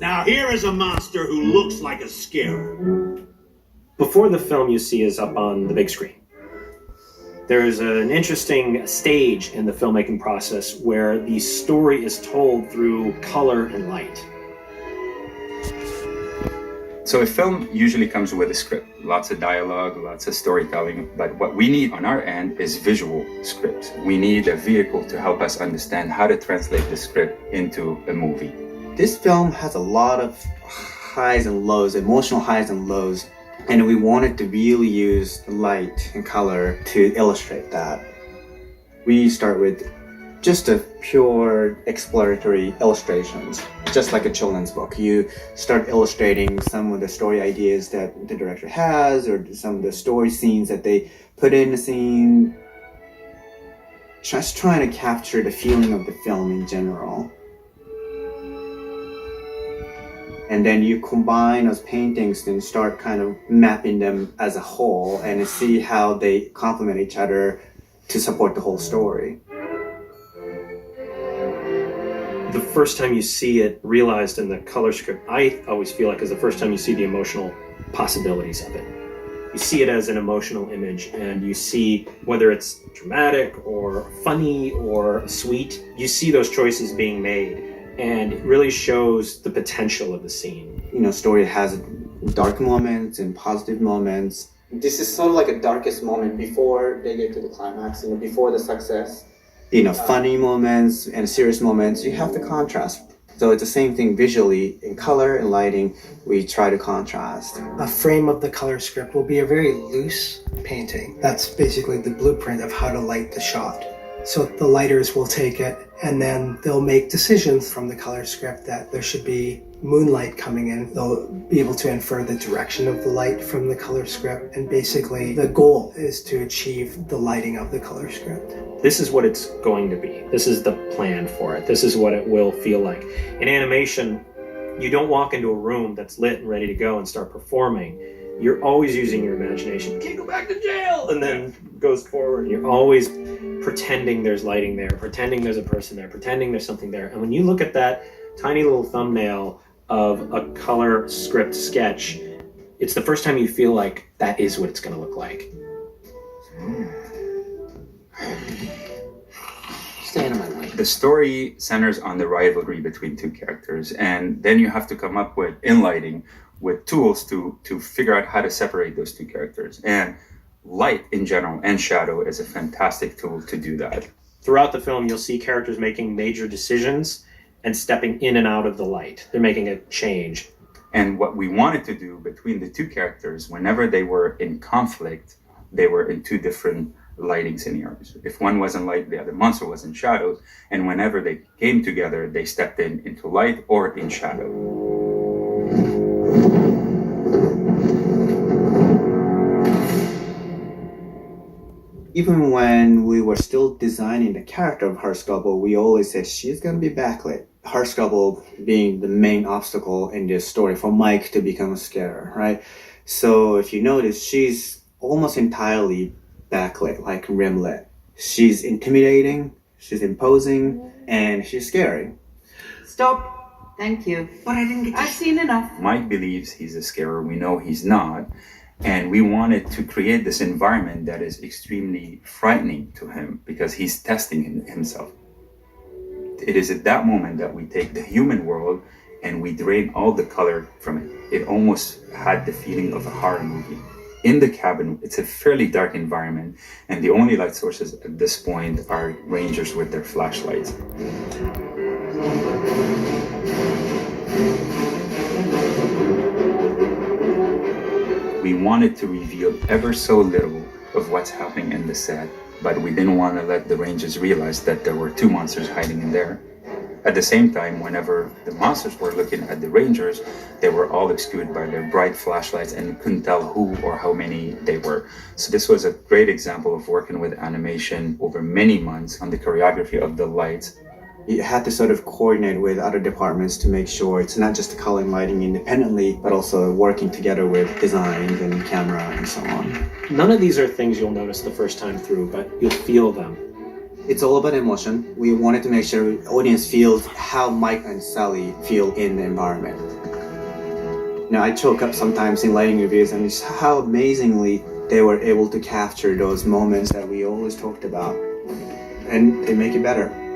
Now here is a monster who looks like a scarer. Before the film you see is up on the big screen. There's an interesting stage in the filmmaking process where the story is told through color and light. So a film usually comes with a script, lots of dialogue, lots of storytelling, but what we need on our end is visual scripts. We need a vehicle to help us understand how to translate the script into a movie. This film has a lot of highs and lows, emotional highs and lows, and we wanted to really use light and color to illustrate that. We start with just a pure exploratory illustrations, just like a children's book. You start illustrating some of the story ideas that the director has, or some of the story scenes that they put in the scene. Just trying to capture the feeling of the film in general. And then you combine those paintings and start kind of mapping them as a whole and see how they complement each other to support the whole story. The first time you see it realized in the color script, I always feel like is the first time you see the emotional possibilities of it. You see it as an emotional image, and you see whether it's dramatic or funny or sweet, you see those choices being made, and it really shows the potential of the scene. You know, story has dark moments and positive moments. This is sort of like a darkest moment before they get to the climax, you know, before the success. You know, funny moments and serious moments, you have to contrast. So it's the same thing visually. In color and lighting, we try to contrast. A frame of the color script will be a very loose painting. That's basically the blueprint of how to light the shot. So the lighters will take it, and then they'll make decisions from the color script that there should be moonlight coming in. They'll be able to infer the direction of the light from the color script, and basically the goal is to achieve the lighting of the color script. This is what it's going to be. This is the plan for it. This is what it will feel like. In animation, you don't walk into a room that's lit and ready to go and start performing. You're always using your imagination. You can't go back to jail! And then goes forward. You're always pretending there's lighting there, pretending there's a person there, pretending there's something there. And when you look at that tiny little thumbnail of a color script sketch, it's the first time you feel like that is what it's going to look like. Stay out of my way. The story centers on the rivalry between two characters, and then you have to come up with, in lighting, with tools to figure out how to separate those two characters. And light in general and shadow is a fantastic tool to do that. Throughout the film, you'll see characters making major decisions and stepping in and out of the light. They're making a change. And what we wanted to do between the two characters, whenever they were in conflict, they were in two different lighting scenarios. If one was in light, the other monster was in shadows. And whenever they came together, they stepped into light or in shadow. Even when we were still designing the character of Harskubble, we always said she's going to be backlit. Harskubble being the main obstacle in this story for Mike to become a scarer, right? So if you notice, she's almost entirely backlit, like rimlit. She's intimidating, she's imposing, and she's scary. Stop. Thank you. But I didn't get to... I've seen enough. Mike believes he's a scarer. We know he's not. And we wanted to create this environment that is extremely frightening to him because he's testing himself. It is at that moment that we take the human world and we drain all the color from it. It almost had the feeling of a horror movie. In the cabin, it's a fairly dark environment, and the only light sources at this point are rangers with their flashlights. We wanted to reveal ever so little of what's happening in the set, but we didn't want to let the rangers realize that there were two monsters hiding in there. At the same time, whenever the monsters were looking at the rangers, they were all obscured by their bright flashlights and you couldn't tell who or how many they were. So this was a great example of working with animation over many months on the choreography of the lights. You had to sort of coordinate with other departments to make sure it's not just color and lighting independently, but also working together with design and camera and so on. None of these are things you'll notice the first time through, but you'll feel them. It's all about emotion. We wanted to make sure the audience feels how Mike and Sally feel in the environment. I choke up sometimes in lighting reviews, and just how amazingly they were able to capture those moments that we always talked about, and they make it better.